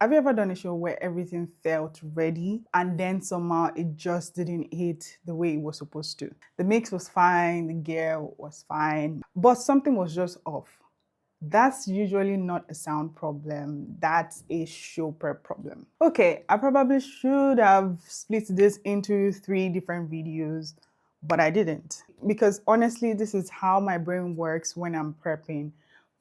Have you ever done a show where everything felt ready and then somehow it just didn't hit the way it was supposed to? The mix was fine, the gear was fine, but something was just off. That's usually not a sound problem, that's a show prep problem. Okay, I probably should have split this into 3 different videos, but I didn't. Because honestly, this is how my brain works when I'm prepping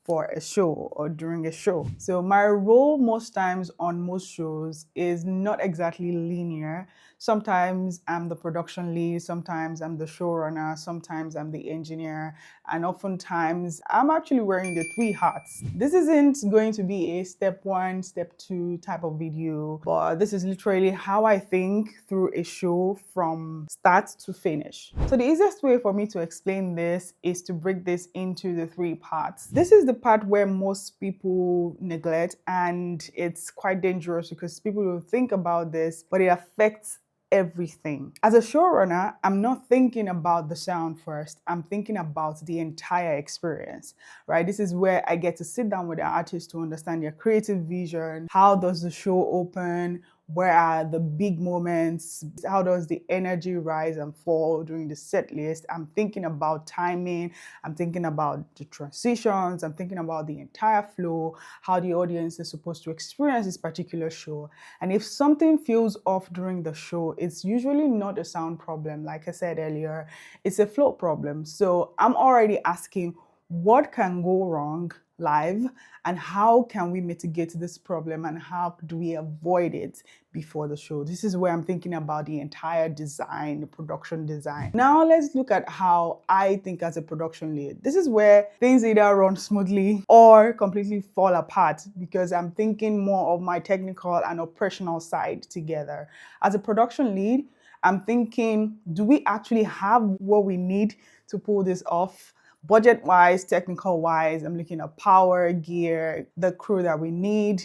for a show or during a show. So my role most times on most shows is not exactly linear. Sometimes I'm the production lead, sometimes I'm the showrunner, sometimes I'm the engineer, and oftentimes I'm actually wearing the 3 hats. This isn't going to be a step 1, step 2 type of video, but this is literally how I think through a show from start to finish. So the easiest way for me to explain this is to break this into the 3 parts. This is the part where most people neglect, and it's quite dangerous because people don't think about this, but it affects everything. As a showrunner, I'm not thinking about the sound first. I'm thinking about the entire experience, right? This is where I get to sit down with the artist to understand their creative vision. How does the show open? Where are the big moments? How does the energy rise and fall during the set list? I'm thinking about timing. I'm thinking about the transitions. I'm thinking about the entire flow, how the audience is supposed to experience this particular show. And if something feels off during the show, it's usually not a sound problem. Like I said earlier, it's a flow problem. So I'm already asking, what can go wrong live and how can we mitigate this problem and how do we avoid it before the show? This is where I'm thinking about the entire design, the production design. Now let's look at how I think as a production lead. This is where things either run smoothly or completely fall apart because I'm thinking more of my technical and operational side together. As a production lead, I'm thinking, do we actually have what we need to pull this off? Budget-wise, technical-wise, I'm looking at power, gear, the crew that we need,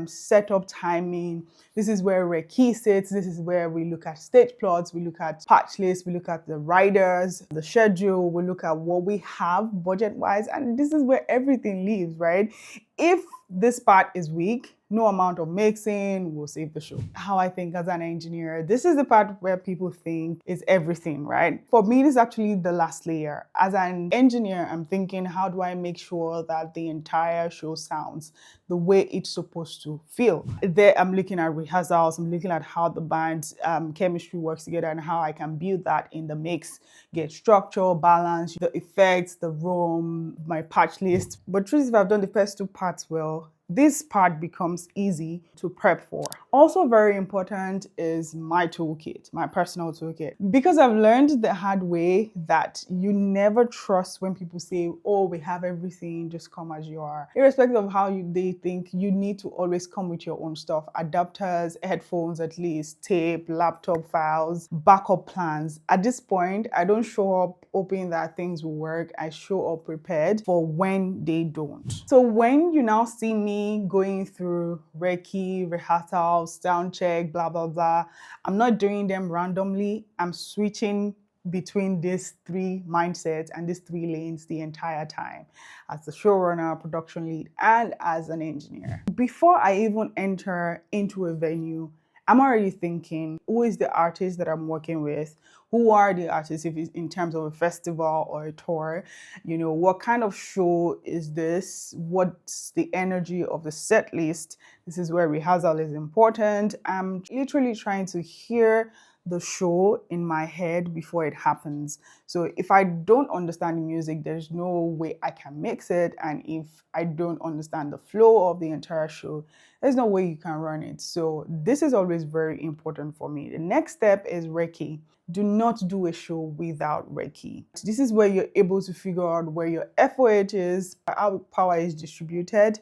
setup timing. This is where Reiki sits. This is where we look at stage plots, we look at patch lists, we look at the riders, the schedule, we look at what we have budget-wise, and this is where everything lives, right? If this part is weak, no amount of mixing will save the show. How I think as an engineer, this is the part where people think is everything, right? For me, this is actually the last layer. As an engineer, I'm thinking, how do I make sure that the entire show sounds the way it's supposed to feel? There, I'm looking at rehearsals, I'm looking at how the band's chemistry works together and how I can build that in the mix, get structure, balance, the effects, the room, my patch list. But truth is, if I've done the first 2 parts well, this part becomes easy to prep for. Also very important is my toolkit, my personal toolkit. Because I've learned the hard way that you never trust when people say, oh, we have everything, just come as you are. Irrespective of how they think, you need to always come with your own stuff. Adapters, headphones at least, tape, laptop files, backup plans. At this point, I don't show up hoping that things will work. I show up prepared for when they don't. So when you now see me going through Reiki, rehearsals, sound check, blah, blah, blah, I'm not doing them randomly. I'm switching between these 3 mindsets and these 3 lanes the entire time as the showrunner, production lead, and as an engineer. Before I even enter into a venue, I'm already thinking, who is the artist that I'm working with? Who are the artists if it's in terms of a festival or a tour? You know, what kind of show is this? What's the energy of the set list? This is where rehearsal is important. I'm literally trying to hear the show in my head before it happens. So if I don't understand the music, there's no way I can mix it. And if I don't understand the flow of the entire show, there's no way you can run it. So this is always very important for me. The next step is Reiki. Do not do a show without Reiki. This is where you're able to figure out where your FOH is, how power is distributed,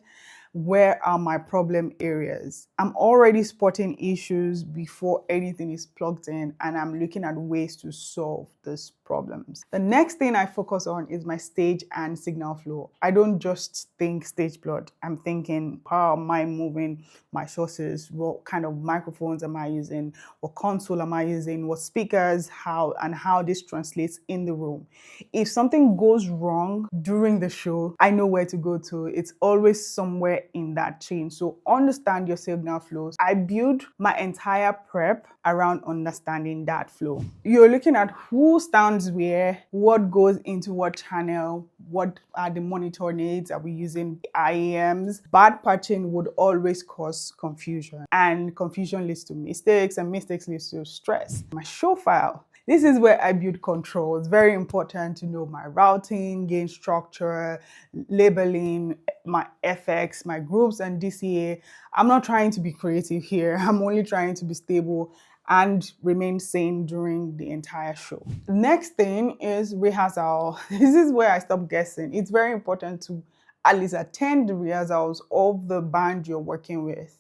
where are my problem areas. I'm already spotting issues before anything is plugged in, and I'm looking at ways to solve these problems. The next thing I focus on is my stage and signal flow. I don't just think stage plot. I'm thinking, how am I moving my sources? What kind of microphones am I using? What console am I using? What speakers? How this translates in the room. If something goes wrong during the show, I know where to go to. It's always somewhere somewhere in that chain. So understand your signal flows. I build my entire prep around understanding that flow. You're looking at who stands where, what goes into what channel, what are the monitor needs, are we using IAMs? Bad patching would always cause confusion, and confusion leads to mistakes, and mistakes leads to stress. My show file. This is where I build control. It's very important to know my routing, gain structure, labeling, my FX, my groups, and DCA. I'm not trying to be creative here. I'm only trying to be stable and remain sane during the entire show. The next thing is rehearsal. This is where I stop guessing. It's very important to at least attend the rehearsals of the band you're working with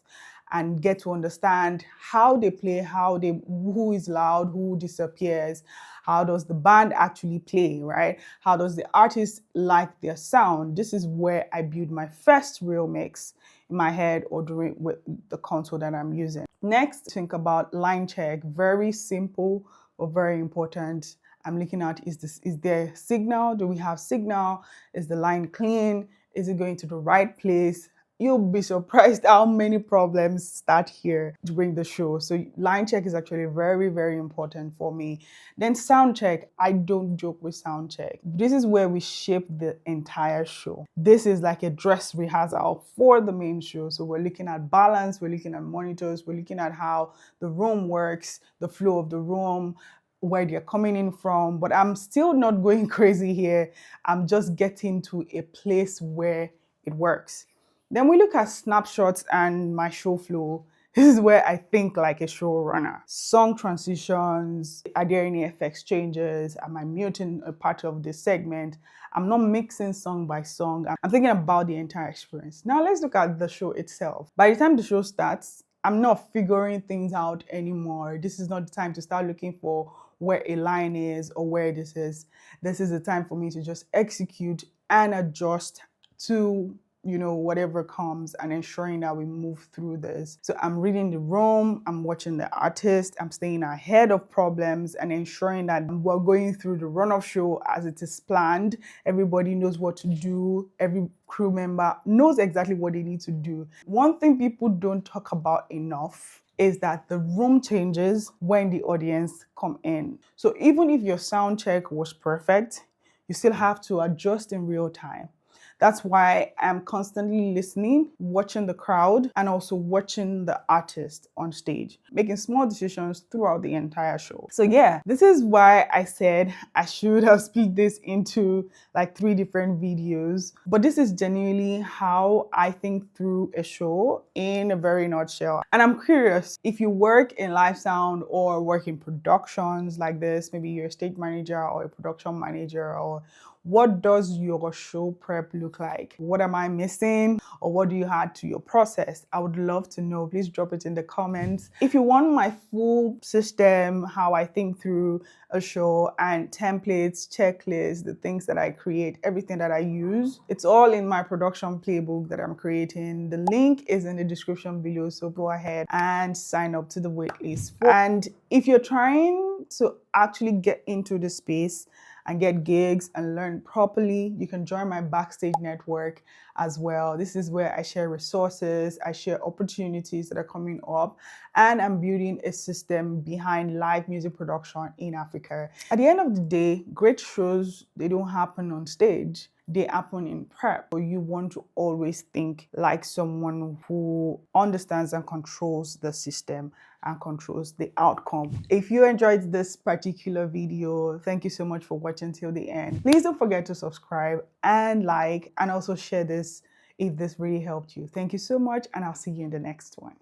and get to understand how they play, who is loud, who disappears, how does the band actually play, right? How does the artist like their sound? This is where I build my first real mix in my head or during with the console that I'm using. Next, think about line check. Very simple but very important. I'm looking at, is there signal? Do we have signal? Is the line clean? Is it going to the right place? You'll be surprised how many problems start here during the show. So line check is actually very, very important for me. Then sound check. I don't joke with sound check. This is where we shape the entire show. This is like a dress rehearsal for the main show. So we're looking at balance, we're looking at monitors, we're looking at how the room works, the flow of the room, where they're coming in from. But I'm still not going crazy here. I'm just getting to a place where it works. Then we look at snapshots and my show flow. This is where I think like a showrunner. Song transitions, are there any effects changes? Am I muting a part of the segment? I'm not mixing song by song. I'm thinking about the entire experience. Now let's look at the show itself. By the time the show starts, I'm not figuring things out anymore. This is not the time to start looking for where a line is or where this is. This is the time for me to just execute and adjust to whatever comes and ensuring that we move through this. So I'm reading the room, I'm watching the artist, I'm staying ahead of problems and ensuring that we're going through the run-off show as it is planned. Everybody knows what to do. Every crew member knows exactly what they need to do. One thing people don't talk about enough is that the room changes when the audience come in. So even if your sound check was perfect, you still have to adjust in real time. That's why I'm constantly listening, watching the crowd, and also watching the artist on stage, making small decisions throughout the entire show. So yeah, this is why I said I should have split this into like 3 different videos. But this is genuinely how I think through a show in a very nutshell. And I'm curious, if you work in live sound or work in productions like this, maybe you're a stage manager or a production manager, or what does your show prep look like? What am I missing? Or what do you add to your process? I would love to know. Please drop it in the comments. If you want my full system, how I think through a show and templates, checklists, the things that I create, everything that I use, it's all in my production playbook that I'm creating. The link is in the description below. So go ahead and sign up to the waitlist. And if you're trying to actually get into the space and get gigs and learn properly, you can join my Backstage network as well. This is where I share resources, I share opportunities that are coming up, and I'm building a system behind live music production in Africa. At the end of the day, great shows, they don't happen on stage. They happen in prep. So you want to always think like someone who understands and controls the system and controls the outcome. If you enjoyed this particular video, thank you so much for watching till the end. Please don't forget to subscribe and like, and also share this if this really helped you. Thank you so much, and I'll see you in the next one.